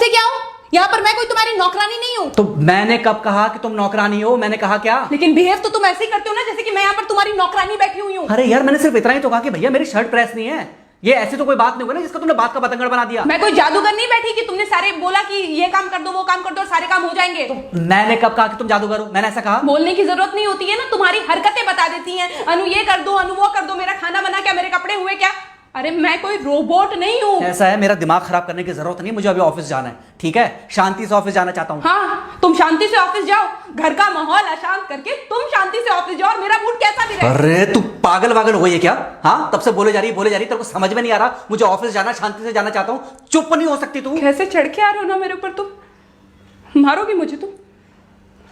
तुमसे क्या हो? यहाँ पर मैं कोई तुम्हारी नौकरानी नहीं हूँ। तो मैंने कब कहा कि तुम नौकरानी हो? मैंने कहा क्या? लेकिन बिहेव तो तुम ऐसे ही करते हो ना जैसे कि मैं यहाँ पर तुम्हारी नौकरानी बैठी हुई हूँ। अरे यार, मैंने सिर्फ इतना ही तो कहा कि भैया मेरी शर्ट प्रेस नहीं है। ये ऐसी तो कोई बात नहीं होगी ना जिसका तुमने बात का बतंगड़ बना दिया। मैं कोई जादूगर नहीं बैठी कि तुमने सारे बोला कि ये काम कर दो वो काम कर दो और सारे काम हो जाएंगे। मैंने कब कहा कि तुम जादूगर हो? मैंने ऐसा कहा? बोलने की जरूरत नहीं होती है ना, तुम्हारी हरकतें बता देती हैं। अनु ये कर दो, अनु वो कर दो, मेरा खाना बना क्या, मेरे कपड़े हुए क्या। अरे मैं कोई रोबोट नहीं हूँ। ऐसा है, मेरा दिमाग खराब करने की जरूरत नहीं, मुझे अभी ऑफिस जाना है। ठीक है, शांति से ऑफिस जाना चाहता हूँ। हाँ, तुम शांति से ऑफिस जाओ, घर का माहौल अशांत करके तुम शांति से ऑफिस जाओ और मेरा मूड कैसा भी रहे। अरे तू पागल वागल हो गई है क्या? हाँ, तब से बोले जा रही तेरे को समझ में नहीं आ रहा? मुझे ऑफिस जाना, शांति से जाना चाहता हूँ। चुप नहीं हो सकती तू? कैसे चढ़ के आ रहे हो ना मेरे ऊपर तुम। मारोगे मुझे? तुम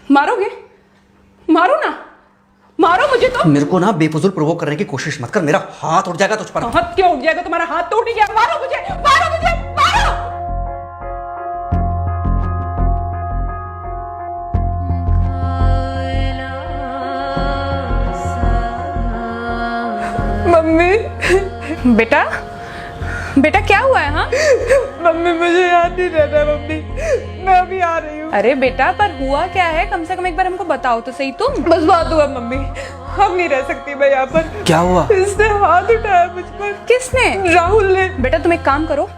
मारोगे? मारो ना, मारो मुझे। तो मेरे को ना बेफजूल प्रोवोक करने की कोशिश मत कर, मेरा हाथ उठ जाएगा तुझ पर। हाथ क्यों उठ जाएगा? तुम्हारा हाथ तो उठ गया। मारो मुझे, मारो मुझे, मारो। मम्मी। बेटा, बेटा क्या हुआ है? हाँ मम्मी मुझे याद नहीं रहता मम्मी, मैं अभी आ रही हूँ। अरे बेटा, पर हुआ क्या है? कम से कम एक बार हमको बताओ तो सही। तुम बस बात हुआ मम्मी, हम नहीं रह सकती मैं यहाँ पर। क्या हुआ? इसने हाथ उठाया मुझ पर। किसने? राहुल ने। बेटा तुम एक काम करो,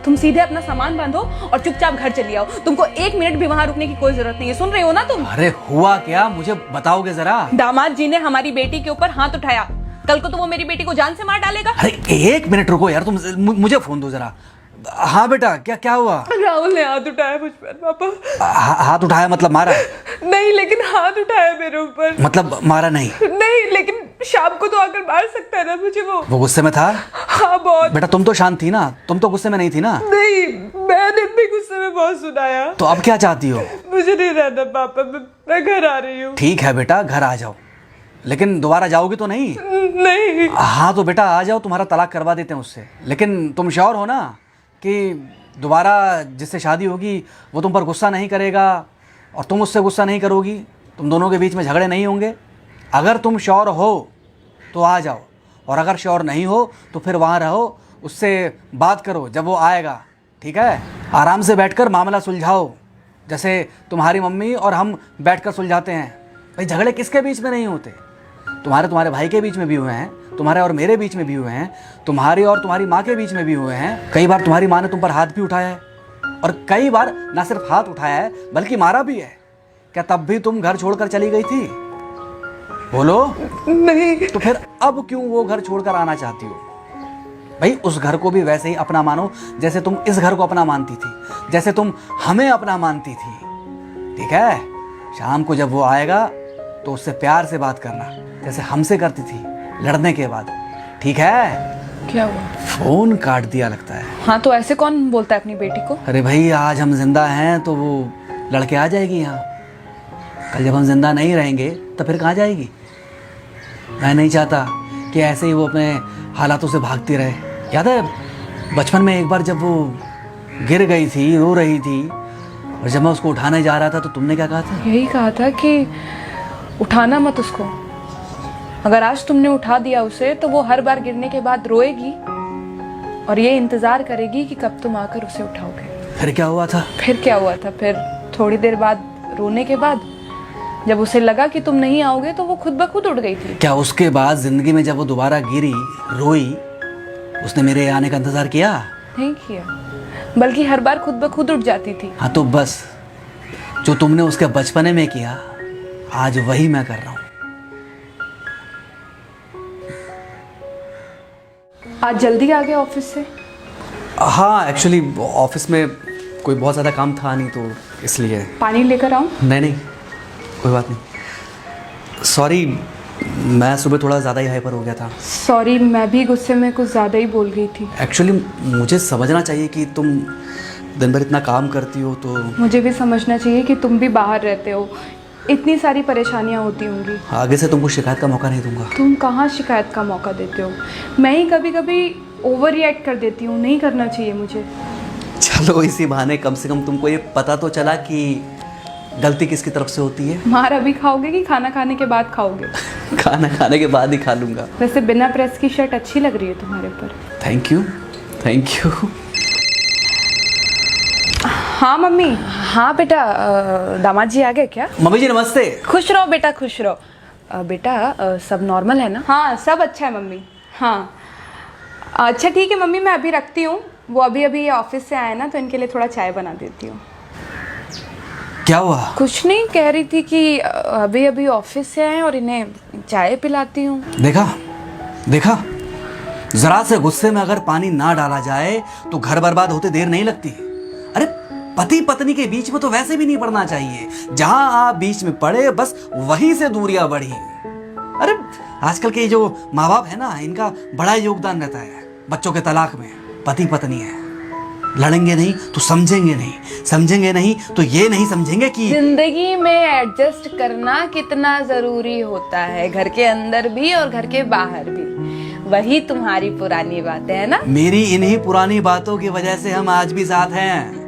तुम सीधे अपना सामान बांधो और चुपचाप घर चली आओ। तुमको 1 मिनट भी वहाँ रुकने की कोई जरूरत नहीं है। सुन रहे हो ना तुम? अरे हुआ क्या, मुझे बताओगे जरा? दामाद जी ने हमारी बेटी के ऊपर हाथ उठाया। कल को तो वो मेरी बेटी को जान से मार डालेगा। अरे 1 मिनट रुको यार, तुम मुझे फोन दो जरा। हाँ बेटा, क्या हुआ? राहुल ने हाथ उठाया मुझ पर पापा। हाथ उठाया मतलब मारा? नहीं, लेकिन हाथ उठाया मेरे ऊपर। मतलब मारा नहीं? नहीं, लेकिन शाम को तो आकर मार सकता है ना मुझे वो गुस्से में था? हाँ बहुत। बेटा तुम तो शांत थी ना, तुम तो गुस्से में नहीं थी ना? नहीं, मैंने भी गुस्से में बहुत सुनाया। तो अब क्या चाहती हो? मुझे नहीं रहना पापा, मैं घर आ रही हूँ। ठीक है बेटा, घर आ जाओ, लेकिन दोबारा जाओगी तो नहीं? नहीं। हाँ तो बेटा आ जाओ, तुम्हारा तलाक करवा देते हैं उससे। लेकिन तुम श्योर हो ना कि दोबारा जिससे शादी होगी वो तुम पर गुस्सा नहीं करेगा और तुम उससे गुस्सा नहीं करोगी? तुम दोनों के बीच में झगड़े नहीं होंगे? अगर तुम श्योर हो तो आ जाओ, और अगर श्योर नहीं हो तो फिर वहाँ रहो, उससे बात करो जब वो आएगा। ठीक है, आराम से बैठकर मामला सुलझाओ, जैसे तुम्हारी मम्मी और हम बैठकर सुलझाते हैं। भाई झगड़े किसके बीच में नहीं होते? तुम्हारे भाई के बीच में भी हुए हैं, तुम्हारे और मेरे बीच में भी हुए हैं, तुम्हारी और तुम्हारी माँ के बीच में भी हुए हैं। कई बार तुम्हारी माँ ने तुम पर हाथ भी उठाया है, और कई बार ना सिर्फ हाथ उठाया है बल्कि मारा भी है। क्या तब भी तुम घर छोड़कर चली गई थी? बोलो। नहीं। तो फिर अब क्यों वो घर छोड़कर आना चाहती हो? भाई उस घर को भी वैसे ही अपना मानो जैसे तुम इस घर को अपना मानती थी, जैसे तुम हमें अपना मानती थी। ठीक है, शाम को जब वो आएगा तो उससे प्यार से बात करना, जैसे हमसे करती थी लड़ने के बाद। ठीक है? क्या हुआ? फोन काट दिया लगता है। हाँ तो ऐसे कौन बोलता है अपनी बेटी को? अरे भाई आज हम जिंदा हैं तो वो लड़के आ जाएगी यहाँ, कल जब हम जिंदा नहीं रहेंगे तो फिर कहाँ जाएगी? मैं नहीं चाहता कि ऐसे ही वो अपने हालातों से भागती रहे। याद है बचपन में एक बार जब वो गिर गई थी, रो रही थी, और जब मैं उसको उठाने जा रहा था तो तुमने क्या कहा था? यही कहा था कि उठाना मत उसको। अगर आज तुमने उठा दिया उसे तो वो हर बार गिरने के बाद रोएगी और ये इंतजार करेगी कि कब तुम आकर उसे उठाओगे। फिर क्या हुआ था? फिर क्या हुआ था? फिर थोड़ी देर बाद रोने के बाद जब उसे लगा कि तुम नहीं आओगे तो वो खुद ब खुद उठ गई थी। क्या उसके बाद जिंदगी में जब वो दोबारा गिरी, रोई, उसने मेरे आने का इंतजार किया? नहीं किया, बल्कि हर बार खुद ब खुद उठ जाती थी। हाँ तो बस जो तुमने उसके बचपने में किया आज वही मैं कर रहा हूँ। आज जल्दी आ गए ऑफिस से? हाँ एक्चुअली ऑफिस में कोई बहुत ज़्यादा काम था नहीं तो इसलिए। पानी लेकर आऊं? नहीं कोई बात नहीं, सॉरी मैं सुबह थोड़ा ज़्यादा ही हाइपर हो गया था। सॉरी, मैं भी गुस्से में कुछ ज़्यादा ही बोल गई थी। एक्चुअली मुझे समझना चाहिए कि तुम दिन भर इतना काम करती हो तो। मुझे भी समझना चाहिए कि तुम भी बाहर रहते हो, इतनी सारी परेशानियां होती होंगी। आगे से तुमको शिकायत का मौका नहीं दूंगा। तुम कहाँ शिकायत का मौका देते हो? मैं ही कभी कभी ओवर रिएक्ट कर देती हूँ, नहीं करना चाहिए मुझे। चलो इसी बहाने कम से कम तुमको ये पता तो चला कि गलती किसकी तरफ से होती है। मार अभी खाओगे कि खाना खाने के बाद खाओगे? खाना खाने के बाद ही खा लूंगा। वैसे बिना प्रेस की शर्ट अच्छी लग रही है तुम्हारे पर। Thank you. हाँ मम्मी। हाँ बेटा, दामाद जी आ गए क्या? मम्मी जी नमस्ते। खुश रहो बेटा, खुश रहो। बेटा सब नॉर्मल है ना? हाँ सब अच्छा है मम्मी। हाँ अच्छा ठीक है मम्मी, मैं अभी रखती हूँ। वो अभी ऑफिस से आए ना, तो इनके लिए थोड़ा चाय बना देती हूँ। क्या हुआ? कुछ नहीं, कह रही थी कि अभी ऑफिस से आए और इन्हें चाय पिलाती हूँ। देखा देखा, जरा से गुस्से में अगर पानी ना डाला जाए तो घर बर्बाद होते देर नहीं लगती। अरे पति पत्नी के बीच में तो वैसे भी नहीं पड़ना चाहिए। जहां आप बीच में पड़े बस वहीं से दूरियां बढ़ी। अरे आजकल के जो माँ बाप है ना, इनका बड़ा योगदान रहता है बच्चों के तलाक में। पति पत्नी है, लड़ेंगे नहीं तो समझेंगे नहीं, समझेंगे नहीं तो ये नहीं समझेंगे कि जिंदगी में एडजस्ट करना कितना जरूरी होता है, घर के अंदर भी और घर के बाहर भी। वही तुम्हारी पुरानी बातें है ना। मेरी इन्हीं पुरानी बातों की वजह से हम आज भी साथ हैं।